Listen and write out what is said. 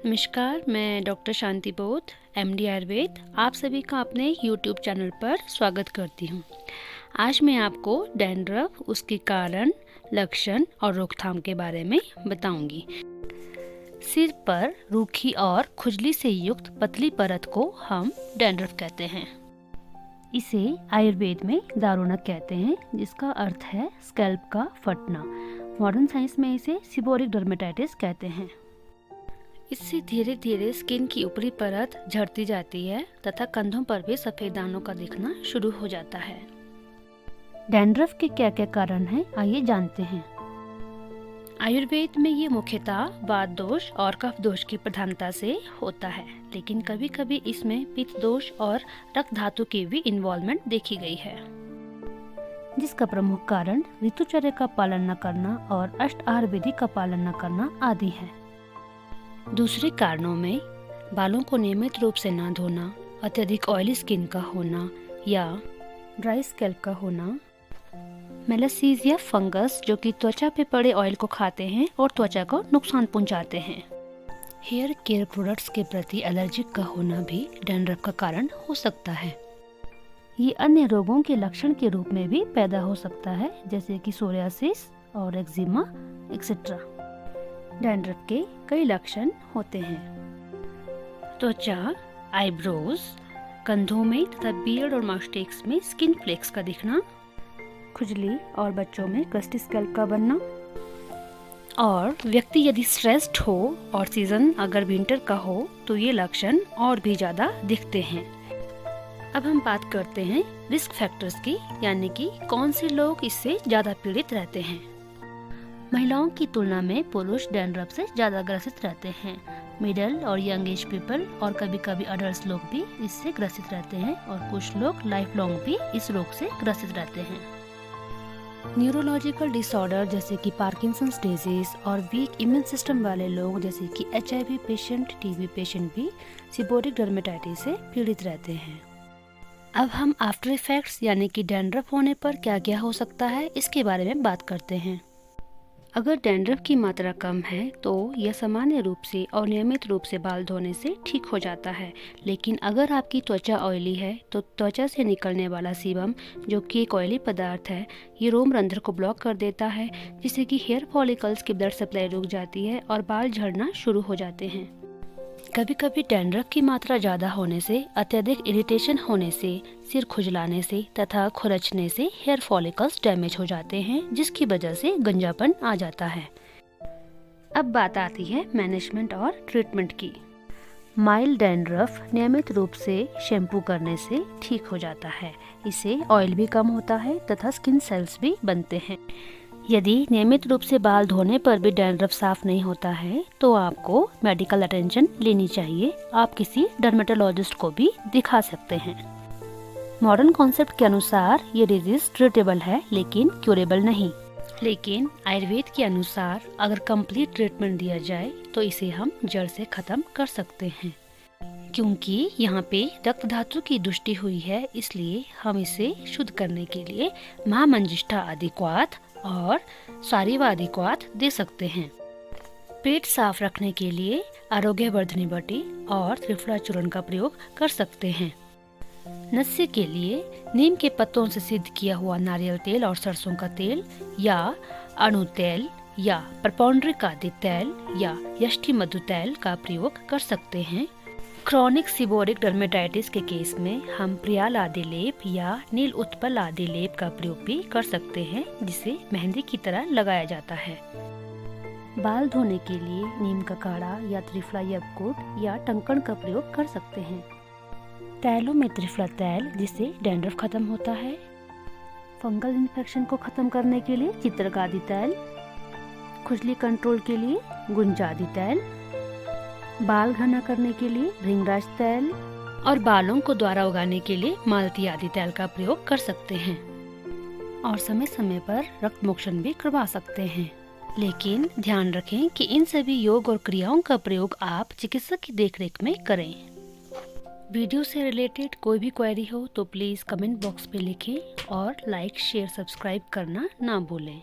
नमस्कार, मैं डॉक्टर शांति बोध, एमडी आयुर्वेद, आप सभी का अपने यूट्यूब चैनल पर स्वागत करती हूँ। आज मैं आपको डैंड्रफ, उसके कारण, लक्षण और रोकथाम के बारे में बताऊंगी। सिर पर रूखी और खुजली से युक्त पतली परत को हम डैंड्रफ कहते हैं। इसे आयुर्वेद में दारुणक कहते हैं, जिसका अर्थ है स्कैल्प का फटना। मॉडर्न साइंस में इसे सीबोरिक डर्मेटाइटिस कहते हैं। इससे धीरे धीरे स्किन की ऊपरी परत झड़ती जाती है तथा कंधों पर भी सफेद दानों का दिखना शुरू हो जाता है। डैंड्रफ के क्या क्या कारण हैं, आइए जानते हैं। आयुर्वेद में ये मुख्यतः वात दोष और कफ दोष की प्रधानता से होता है, लेकिन कभी कभी इसमें पित्त दोष और रक्त धातु की भी इन्वॉल्वमेंट देखी गई है, जिसका प्रमुख कारण ऋतुचर्या का पालन न करना और अष्ट आहार विधि का पालन न करना आदि है। दूसरे कारणों में बालों को नियमित रूप से ना धोना, अत्यधिक ऑयली स्किन का होना या ड्राई स्कैल्प का होना, मेलासीज या फंगस जो कि त्वचा पे पड़े ऑयल को खाते हैं और त्वचा को नुकसान पहुंचाते हैं, हेयर केयर प्रोडक्ट्स के प्रति एलर्जिक का होना भी डैंड्रफ का कारण हो सकता है। ये अन्य रोगों के लक्षण के रूप में भी पैदा हो सकता है, जैसे कि सोरियासिस और एक्जिमा एक्सेट्रा। डैंड्रफ के कई लक्षण होते हैं। त्वचा, आईब्रोज, कंधों में तथा बियर्ड और मास्टेक्स में स्किन फ्लेक्स का दिखना, खुजली और बच्चों में क्रस्टी स्कैल्प का बनना, और व्यक्ति यदि स्ट्रेस्ड हो और सीजन अगर विंटर का हो तो ये लक्षण और भी ज्यादा दिखते हैं। अब हम बात करते हैं रिस्क फैक्टर्स की, यानी कि कौन से लोग इससे ज्यादा पीड़ित रहते हैं। महिलाओं की तुलना में पुरुष डैंड्रफ से ज्यादा ग्रसित रहते हैं। मिडिल और यंग एज पीपल और कभी कभी अडल्ट लोग भी इससे ग्रसित रहते हैं और कुछ लोग लाइफ लॉन्ग भी इस रोग से ग्रसित रहते हैं। न्यूरोलॉजिकल डिसऑर्डर जैसे कि पार्किंसंस डिजीज और वीक इम्यून सिस्टम वाले लोग जैसे कि HIV पेशेंट, TB पेशेंट भी सीबोरिक डर्मेटाइटिस से पीड़ित रहते हैं। अब हम आफ्टर इफेक्ट्स यानी कि डैंड्रफ होने पर क्या क्या हो सकता है, इसके बारे में बात करते हैं। अगर डैंड्रफ की मात्रा कम है तो यह सामान्य रूप से और नियमित रूप से बाल धोने से ठीक हो जाता है, लेकिन अगर आपकी त्वचा ऑयली है तो त्वचा से निकलने वाला सीबम, जो कि एक ऑयली पदार्थ है, ये रोम रंध्र को ब्लॉक कर देता है, जिससे कि हेयर फॉलिकल्स की ब्लड सप्लाई रुक जाती है और बाल झड़ना शुरू हो जाते हैं। कभी कभी डैंड्रफ की मात्रा ज़्यादा होने से, अत्यधिक इरिटेशन होने से, सिर खुजलाने से तथा खुरचने से हेयर फॉलिकल्स डैमेज हो जाते हैं, जिसकी वजह से गंजापन आ जाता है। अब बात आती है मैनेजमेंट और ट्रीटमेंट की। माइल्ड डैंड्रफ नियमित रूप से शैम्पू करने से ठीक हो जाता है। इससे ऑयल भी कम होता है तथा स्किन सेल्स भी बनते हैं। यदि नियमित रूप से बाल धोने पर भी डैंड्रफ साफ नहीं होता है तो आपको मेडिकल अटेंशन लेनी चाहिए। आप किसी डर्मेटोलॉजिस्ट को भी दिखा सकते हैं। मॉडर्न कॉन्सेप्ट के अनुसार ये डिजीज ट्रीटेबल है लेकिन क्यूरेबल नहीं, लेकिन आयुर्वेद के अनुसार अगर कंप्लीट ट्रीटमेंट दिया जाए तो इसे हम जड़ से खत्म कर सकते हैं। क्योंकि यहाँ पे रक्त धातु की दुष्टि हुई है, इसलिए हम इसे शुद्ध करने के लिए महामंजिष्ठा अधिक्वाथ और सारीवादिक्वाथ दे सकते हैं। पेट साफ रखने के लिए आरोग्यवर्धनी बटी और त्रिफला चूर्ण का प्रयोग कर सकते हैं। नस्य के लिए नीम के पत्तों से सिद्ध किया हुआ नारियल तेल और सरसों का तेल या अणु तेल या प्रपौंड्रिक आदि तेल या यष्टि मधु तेल का प्रयोग कर सकते हैं। क्रॉनिक सीबोरिक डर्मेटाइटिस के केस में हम प्रियाल आदि लेप या नील उत्पल आदि लेप का प्रयोग भी कर सकते हैं, जिसे मेहंदी की तरह लगाया जाता है। बाल धोने के लिए नीम का काढ़ा या त्रिफला यवकुट या टंकण का प्रयोग कर सकते हैं। तैलों में त्रिफला तैल, जिससे डैंड्रफ खत्म होता है। फंगल इन्फेक्शन को खत्म करने के लिए चित्रकादि तैल। खुजली कंट्रोल के लिए गुंजादि तैल। बाल घना करने के लिए भृंगराज तैल और बालों को द्वारा उगाने के लिए मालती आदि तैल का प्रयोग कर सकते हैं। और समय समय पर रक्त मोक्षण भी करवा सकते हैं, लेकिन ध्यान रखें कि इन सभी योग और क्रियाओं का प्रयोग आप चिकित्सक की देखरेख में करें। वीडियो से रिलेटेड कोई भी क्वेरी हो तो प्लीज़ कमेंट बॉक्स पे लिखें और लाइक, शेयर, सब्सक्राइब करना ना भूलें।